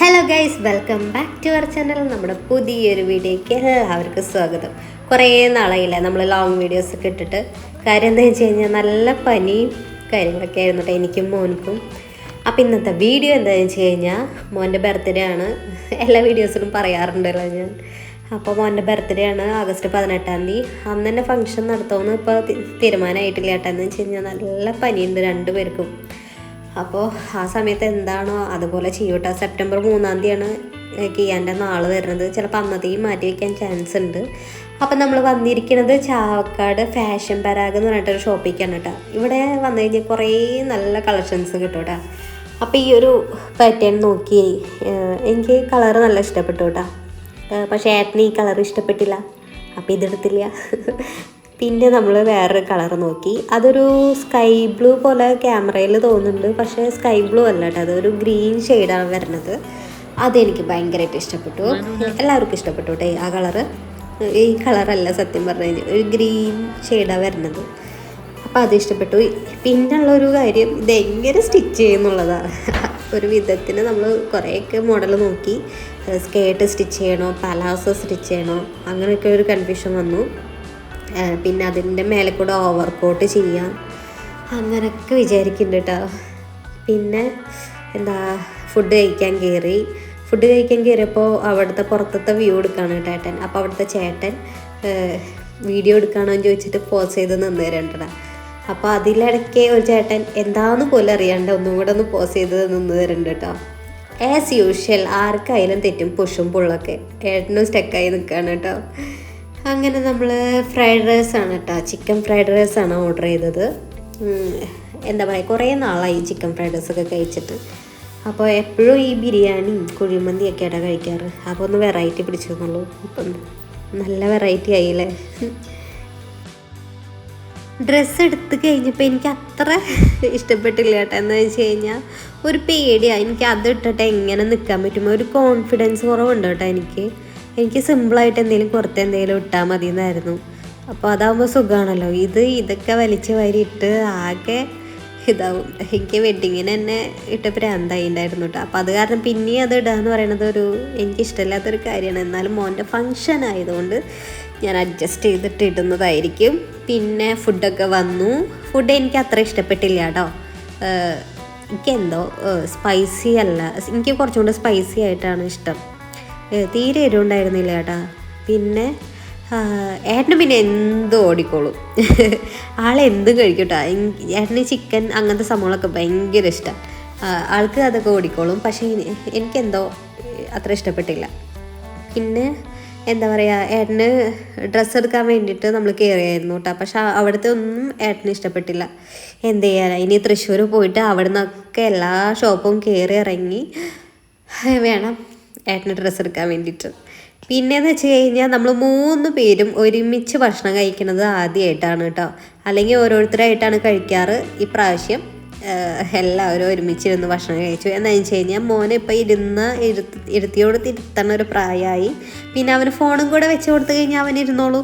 Hello guys, welcome back to our channel. നമ്മുടെ പുതിയൊരു വീഡിയോയ്ക്ക് എല്ലാവർക്കും സ്വാഗതം. കുറേ നാളായില്ല നമ്മൾ ലോങ് വീഡിയോസ് ഒക്കെ ഇട്ടിട്ട്. കാര്യം എന്താ വെച്ച് കഴിഞ്ഞാൽ നല്ല പനിയും കാര്യങ്ങളൊക്കെ ആയിരുന്നു കേട്ടോ എനിക്കും മോനിക്കും. അപ്പോൾ ഇന്നത്തെ വീഡിയോ എന്താണെന്ന് വെച്ച് കഴിഞ്ഞാൽ മോൻ്റെ ബർത്ത്ഡേ ആണ്. എല്ലാ വീഡിയോസിലും പറയാറുണ്ടല്ലോ ഞാൻ. അപ്പോൾ മോൻ്റെ ബർത്ത്ഡേ ആണ് ആഗസ്റ്റ് 18-ാം തീയതി. അന്ന് തന്നെ ഫംഗ്ഷൻ നടത്തുമെന്ന് ഇപ്പോൾ തീരുമാനമായിട്ടില്ല കേട്ടോ. എന്ന് വെച്ച് കഴിഞ്ഞാൽ നല്ല പനിയുണ്ട് രണ്ടുപേർക്കും. അപ്പോൾ ആ സമയത്ത് എന്താണോ അതുപോലെ ചെയ്യൂട്ടോ. സെപ്റ്റംബർ 3-ാം തീയതിയാണ് കിയാൻ്റെ നാൾ വരുന്നത്. ചിലപ്പോൾ അന്നത്തേക്കും മാറ്റി വയ്ക്കാൻ ചാൻസ് ഉണ്ട്. അപ്പം നമ്മൾ വന്നിരിക്കുന്നത് ചാവക്കാട് ഫാഷൻ പരാഗ് എന്ന് പറഞ്ഞിട്ടൊരു ഷോപ്പിലേക്കാണ് കേട്ടോ. ഇവിടെ വന്നു കഴിഞ്ഞാൽ കുറേ നല്ല കളക്ഷൻസ് കിട്ടും കേട്ടോ. അപ്പോൾ ഈ ഒരു പാറ്റേൺ നോക്കി എനിക്ക് കളറ് നല്ല ഇഷ്ടപ്പെട്ടു കേട്ടോ. പക്ഷേ ഏട്ടന് ഈ കളർ ഇഷ്ടപ്പെട്ടില്ല, അപ്പോൾ ഇതെടുത്തില്ല. പിന്നെ നമ്മൾ വേറൊരു കളർ നോക്കി. അതൊരു സ്കൈ ബ്ലൂ പോലെ ക്യാമറയിൽ തോന്നുന്നുണ്ട്, പക്ഷേ സ്കൈ ബ്ലൂ അല്ല കേട്ടോ, അതൊരു ഗ്രീൻ ഷെയ്ഡാണ് വരുന്നത്. അതെനിക്ക് ഭയങ്കരമായിട്ട് ഇഷ്ടപ്പെട്ടു. എല്ലാവർക്കും ഇഷ്ടപ്പെട്ടു കേട്ടോ ആ കളറ്. ഈ കളറല്ല സത്യം പറഞ്ഞു കഴിഞ്ഞാൽ ഒരു ഗ്രീൻ ഷെയ്ഡാണ് വരുന്നത്. അപ്പോൾ അത് ഇഷ്ടപ്പെട്ടു. പിന്നുള്ളൊരു കാര്യം ഇതെങ്ങനെ സ്റ്റിച്ച് ചെയ്യുന്നുള്ളതാണ്. ഒരു വിധത്തിന് നമ്മൾ കുറേയൊക്കെ മോഡൽ നോക്കി. സ്കേർട്ട് സ്റ്റിച്ച് ചെയ്യണോ പലാസോ സ്റ്റിച്ച് ചെയ്യണോ അങ്ങനെയൊക്കെ ഒരു കൺഫ്യൂഷൻ വന്നു. പിന്നെ അതിൻ്റെ മേലെ കൂടെ ഓവർ കോട്ട് ചെയ്യാം അങ്ങനെയൊക്കെ വിചാരിക്കുന്നുണ്ട് കേട്ടോ. പിന്നെ ഫുഡ് കഴിക്കാൻ കയറിയപ്പോൾ അവിടുത്തെ പുറത്തത്തെ വ്യൂ എടുക്കുകയാണ് കേട്ടോ ഏട്ടൻ. അപ്പോൾ അവിടുത്തെ ചേട്ടൻ വീഡിയോ എടുക്കുകയാണോ എന്ന് ചോദിച്ചിട്ട് പോസ് ചെയ്ത് നിന്ന് തരണ്ടടാ. അപ്പോൾ അതിലിടയ്ക്ക് ഒരു ചേട്ടൻ എന്താന്ന് പോലും അറിയാണ്ട് ഒന്നും കൂടെ ഒന്ന് പോസ് ചെയ്ത് നിന്ന് തരുന്നുണ്ട് കേട്ടോ. ആസ് യൂഷ്വൽ ആർക്കായാലും തെറ്റും പുഷും പുള്ളൊക്കെ. ഏട്ടനും സ്റ്റക്കായി നിൽക്കുകയാണ് കേട്ടോ. അങ്ങനെ നമ്മൾ ഫ്രൈഡ് റൈസാണ് കേട്ടോ, ചിക്കൻ ഫ്രൈഡ് റൈസാണ് ഓർഡർ ചെയ്തത്. എന്താ പറയുക, കുറേ നാളായി ചിക്കൻ ഫ്രൈഡ് റൈസൊക്കെ കഴിച്ചിട്ട്. അപ്പോൾ എപ്പോഴും ഈ ബിരിയാണിയും കുഴിമന്തിയൊക്കെ ആയിട്ടാണ് കഴിക്കാറ്. അപ്പോൾ ഒന്ന് വെറൈറ്റി പിടിച്ചെന്നുള്ളൂ. ഇപ്പം നല്ല വെറൈറ്റി ആയില്ലേ. ഡ്രസ്സ് എടുത്ത് കഴിഞ്ഞപ്പോൾ എനിക്ക് അത്ര ഇഷ്ടപ്പെട്ടില്ല കേട്ടോ. എന്താ വെച്ച് കഴിഞ്ഞാൽ ഒരു പേടിയാണ് എനിക്ക്. അത് ഇട്ടിട്ട് എങ്ങനെ നിൽക്കാൻ പറ്റുമോ, ഒരു കോൺഫിഡൻസ് കുറവുണ്ട് കേട്ടോ എനിക്ക് സിമ്പിളായിട്ട് എന്തെങ്കിലും കുറച്ച് എന്തെങ്കിലും ഇട്ടാൽ മതി എന്നായിരുന്നു. അപ്പോൾ അതാകുമ്പോൾ സുഖമാണല്ലോ. ഇതൊക്കെ വലിച്ച് വാരിയിട്ട് ആകെ ഇതാവും. എനിക്ക് വെഡ്ഡിങ്ങിന് തന്നെ ഇട്ട പ്രാന്തായി ഉണ്ടായിരുന്നു കേട്ടോ. അപ്പോൾ അത് കാരണം പിന്നെയും അത് ഇടാന്ന് പറയുന്നത് എനിക്കിഷ്ടമില്ലാത്തൊരു കാര്യമാണ്. എന്നാലും മോൻ്റെ ഫങ്ഷൻ ആയതുകൊണ്ട് ഞാൻ അഡ്ജസ്റ്റ് ചെയ്തിട്ട് ഇടുന്നതായിരിക്കും. പിന്നെ ഫുഡൊക്കെ വന്നു. ഫുഡ് എനിക്ക് അത്ര ഇഷ്ടപ്പെട്ടില്ല കേട്ടോ. എനിക്കെന്തോ സ്പൈസി അല്ല, എനിക്ക് കുറച്ചും കൂടെ സ്പൈസി ആയിട്ടാണ് ഇഷ്ടം. തീരെ എരിവുണ്ടായിരുന്നില്ല കേട്ടാ. പിന്നെ ഏട്ടന് പിന്നെ എന്തും ഓടിക്കോളും. ആളെന്തും കഴിക്കും കേട്ടോ. ഏട്ടന് ചിക്കൻ അങ്ങനത്തെ സംഭവങ്ങളൊക്കെ ഭയങ്കര ഇഷ്ടമാണ്. ആൾക്ക് അതൊക്കെ ഓടിക്കോളും. പക്ഷേ എനിക്കെന്തോ അത്ര ഇഷ്ടപ്പെട്ടില്ല. പിന്നെ എന്താ പറയുക, ഏട്ടന് ഡ്രസ്സ് എടുക്കാൻ വേണ്ടിയിട്ട് നമ്മൾ കയറിയായിരുന്നു കേട്ടോ. പക്ഷെ അവിടുത്തെ ഒന്നും ഏട്ടന് ഇഷ്ടപ്പെട്ടില്ല. എന്ത് ചെയ്യാനാണ്, ഇനി തൃശ്ശൂർ പോയിട്ട് അവിടെ നിന്നൊക്കെ എല്ലാ ഷോപ്പും കയറി ഇറങ്ങി വേണം ഏട്ടന് ഡ്രസ്സ് എടുക്കാൻ വേണ്ടിയിട്ട്. പിന്നെയെന്ന് വെച്ച് കഴിഞ്ഞാൽ നമ്മൾ 3 പേരും ഒരുമിച്ച് ഭക്ഷണം കഴിക്കുന്നത് ആദ്യമായിട്ടാണ് കേട്ടോ. അല്ലെങ്കിൽ ഓരോരുത്തരായിട്ടാണ് കഴിക്കാറ്. ഇപ്രാവശ്യം എല്ലാവരും ഒരുമിച്ചിരുന്ന് ഭക്ഷണം കഴിച്ചു. എന്താണെന്ന് വെച്ച് കഴിഞ്ഞാൽ മോനെ ഇപ്പോൾ ഇരുത്തിയോട് തിരുത്തണ ഒരു പ്രായമായി. പിന്നെ അവന് ഫോണും കൂടെ വെച്ച് കൊടുത്തു കഴിഞ്ഞാൽ അവൻ ഇരുന്നോളൂ.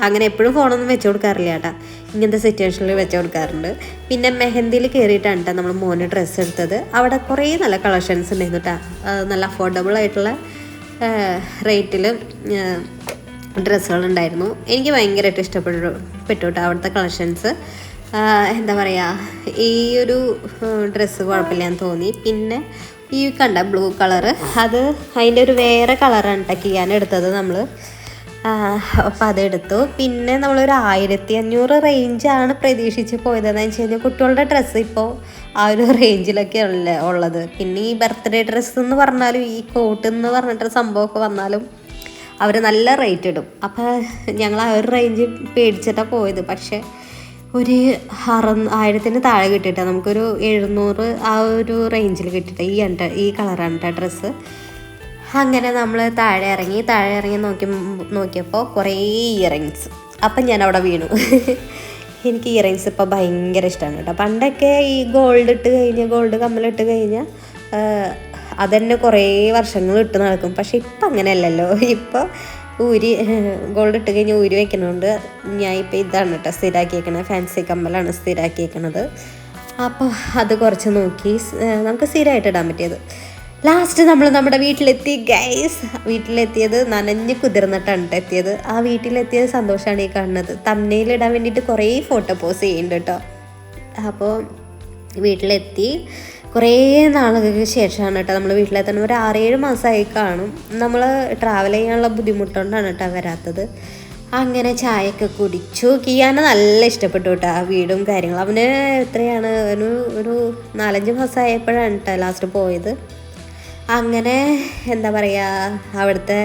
അങ്ങനെ എപ്പോഴും ഫോണൊന്നും വെച്ച് കൊടുക്കാറില്ല കേട്ടോ, ഇങ്ങനത്തെ സിറ്റുവേഷനിൽ വെച്ച് കൊടുക്കാറുണ്ട്. പിന്നെ മെഹന്തിയിൽ കയറിയിട്ടാണ് കേട്ടോ നമ്മൾ മോന് ഡ്രസ്സ് എടുത്തത്. അവിടെ കുറേ നല്ല കളക്ഷൻസ് ഉണ്ടായിരുന്നു കേട്ടോ. നല്ല അഫോർഡബിൾ ആയിട്ടുള്ള റേറ്റിൽ ഡ്രസ്സുകളുണ്ടായിരുന്നു. എനിക്ക് ഭയങ്കരമായിട്ട് ഇഷ്ടപ്പെട്ടു കേട്ടോ അവിടുത്തെ കളക്ഷൻസ്. എന്താ പറയുക, ഈ ഒരു ഡ്രസ്സ് കുഴപ്പമില്ലാന്ന് തോന്നി. പിന്നെ ഈ കണ്ട ബ്ലൂ കളറ്, അതിൻ്റെ ഒരു വേറെ കളറാണ് കേട്ടോ കിയാൻ എടുത്തത് നമ്മൾ. അപ്പോൾ അതെടുത്തു. പിന്നെ നമ്മളൊരു 1500 റേഞ്ചാണ് പ്രതീക്ഷിച്ച് പോയതെന്ന് വെച്ച് കഴിഞ്ഞാൽ കുട്ടികളുടെ ഡ്രസ്സ് ഇപ്പോൾ ആ ഒരു റേഞ്ചിലൊക്കെ ഉള്ളത്. പിന്നെ ഈ ബർത്ത്ഡേ ഡ്രസ്സ് എന്ന് പറഞ്ഞാലും ഈ കോട്ട് എന്ന് പറഞ്ഞിട്ട് സംഭവമൊക്കെ വന്നാലും അവർ നല്ല റേറ്റ് ഇടും. അപ്പോൾ ഞങ്ങൾ ആ ഒരു റേഞ്ച് പേടിച്ചിട്ടാണ് പോയത്. പക്ഷേ ഒരു 1000-ന് താഴെ കിട്ടിയിട്ടാ നമുക്കൊരു 700 ആ ഒരു റേഞ്ചിൽ കിട്ടിയിട്ട് ഈ കളറാണ് കേട്ടോ ഡ്രസ്സ്. അങ്ങനെ നമ്മൾ താഴെ ഇറങ്ങി നോക്കിയപ്പോൾ കുറേ ഇയറിങ്സ്. അപ്പം ഞാൻ അവിടെ വീണു. എനിക്ക് ഇയറിങ്സ് ഇപ്പോൾ ഭയങ്കര ഇഷ്ടമാണ് കേട്ടോ. പണ്ടൊക്കെ ഈ ഗോൾഡ് കമ്മലിട്ട് കഴിഞ്ഞാൽ അതന്നെ കുറേ വർഷങ്ങൾ ഇട്ട് നടക്കും. പക്ഷെ ഇപ്പം അങ്ങനെയല്ലല്ലോ. ഇപ്പോൾ ഗോൾഡ് ഇട്ട് കഴിഞ്ഞാൽ ഊരി വെക്കണോണ്ട് ഞാൻ ഇപ്പോൾ ഇതാണ് കേട്ടോ സ്ഥിരമാക്കിയേക്കണത്. ഫാൻസി കമ്മലാണ് സ്ഥിരമാക്കിയേക്കണത്. അപ്പോൾ അത് കുറച്ച് നോക്കി നമുക്ക് സ്ഥിരമായിട്ട് ഇടാൻ പറ്റിയത്. ലാസ്റ്റ് നമ്മൾ നമ്മുടെ വീട്ടിലെത്തി ഗൈസ്. വീട്ടിലെത്തിയത് നനഞ്ഞ് കുതിർന്നിട്ടാണ് എത്തിയത്. ആ വീട്ടിലെത്തിയത് സന്തോഷമാണ് ഈ കാണുന്നത്. തമ്മനയിലിടാൻ വേണ്ടിയിട്ട് കുറേ ഫോട്ടോ പോസ്റ്റ് ചെയ്യുന്നുണ്ട് കേട്ടോ. അപ്പോൾ വീട്ടിലെത്തി കുറേ നാളുകൾക്ക് ശേഷമാണ് കേട്ടോ നമ്മൾ വീട്ടിലെത്തുന്നത്. ഒരു 6-7 മാസമായി കാണും. നമ്മൾ ട്രാവൽ ചെയ്യാനുള്ള ബുദ്ധിമുട്ടുകൊണ്ടാണ് കേട്ടോ വരാത്തത്. അങ്ങനെ ചായയൊക്കെ കുടിച്ചു. കിയാനെ നല്ല ഇഷ്ടപ്പെട്ടു കേട്ടോ ആ വീടും കാര്യങ്ങളും. അവന് എത്രയാണ് ഒരു 4-5 മാസമായപ്പോഴാണ് കേട്ടോ ലാസ്റ്റ് പോയത്. അങ്ങനെ എന്താ പറയുക, അവിടുത്തെ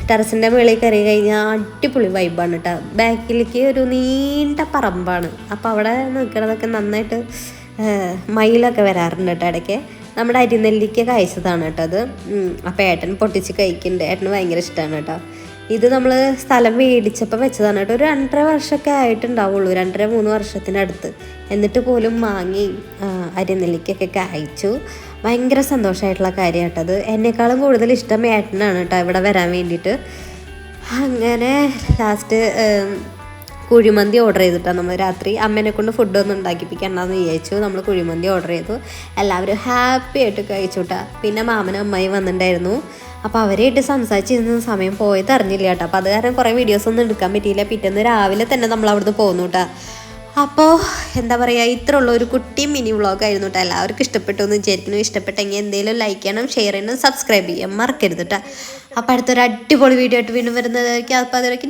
ടെറസിൻ്റെ മുകളിൽ കയറി കഴിഞ്ഞാൽ അടിപൊളി വൈബാണ് കേട്ടോ. ബാക്കിലേക്ക് ഒരു നീണ്ട പറമ്പാണ്. അപ്പോൾ അവിടെ നിൽക്കണതൊക്കെ നന്നായിട്ട് മയിലൊക്കെ വരാറുണ്ട് കേട്ടോ ഇടയ്ക്ക്. നമ്മുടെ അരിനെല്ലിക്ക കഴിച്ചതാണ് കേട്ടോ അത്. അപ്പോൾ ഏട്ടൻ പൊട്ടിച്ച് കഴിക്കുന്നുണ്ട്. ഏട്ടന് ഭയങ്കര ഇഷ്ടമാണ് കേട്ടോ. ഇത് നമ്മൾ സ്ഥലം മേടിച്ചപ്പോൾ വെച്ചതാണ് കേട്ടോ. ഒരു 2.5 വർഷമൊക്കെ ആയിട്ടുണ്ടാവുള്ളൂ, 2.5-3 വർഷത്തിനടുത്ത്. എന്നിട്ട് പോലും വാങ്ങി അരിനെല്ലിക്കൊക്കെ കഴിച്ചു. ഭയങ്കര സന്തോഷമായിട്ടുള്ള കാര്യം കേട്ടത്. എന്നെക്കാളും കൂടുതൽ ഇഷ്ടം ഏട്ടനാണ് കേട്ടോ ഇവിടെ വരാൻ വേണ്ടിയിട്ട്. അങ്ങനെ ലാസ്റ്റ് കുഴിമന്തി ഓർഡർ ചെയ്തിട്ടാണ് നമ്മൾ രാത്രി. അമ്മേനെ കൊണ്ട് ഫുഡൊന്നും ഉണ്ടാക്കിപ്പിക്കണ്ടെന്ന് വിചാരിച്ചു. നമ്മൾ കുഴിമന്തി ഓർഡർ ചെയ്തു. എല്ലാവരും ഹാപ്പി ആയിട്ട് കഴിച്ചു കേട്ടോ. പിന്നെ മാമനും അമ്മായിയും വന്നിട്ടുണ്ടായിരുന്നു. അപ്പോൾ അവരായിട്ട് സംസാരിച്ചിരുന്ന സമയം പോയത് അറിഞ്ഞില്ല കേട്ടോ. അപ്പോൾ അത് കാരണം കുറേ വീഡിയോസൊന്നും എടുക്കാൻ പറ്റിയില്ല. പിറ്റേന്ന് രാവിലെ തന്നെ നമ്മൾ അവിടുന്ന് പോന്നു കേട്ടോ. അപ്പോൾ എന്താ പറയുക, ഇത്ര ഉള്ള ഒരു കുട്ടി മിനി വ്ളോഗായിരുന്നു കേട്ടോ. എല്ലാവർക്കും ഇഷ്ടപ്പെട്ടു എന്ന് വിചാരിക്കുന്നു. ഇഷ്ടപ്പെട്ടെങ്കിൽ എന്തെങ്കിലും ലൈക്ക് ചെയ്യണം, ഷെയർ ചെയ്യണം, സബ്സ്ക്രൈബ് ചെയ്യാൻ മറക്കരുത് കേട്ടോ. അപ്പോൾ അടുത്തൊരു അടിപൊളി വീഡിയോ ആയിട്ട് വീണ്ടും വരുന്നതായിരിക്കും. അപ്പോൾ അതിലേക്ക്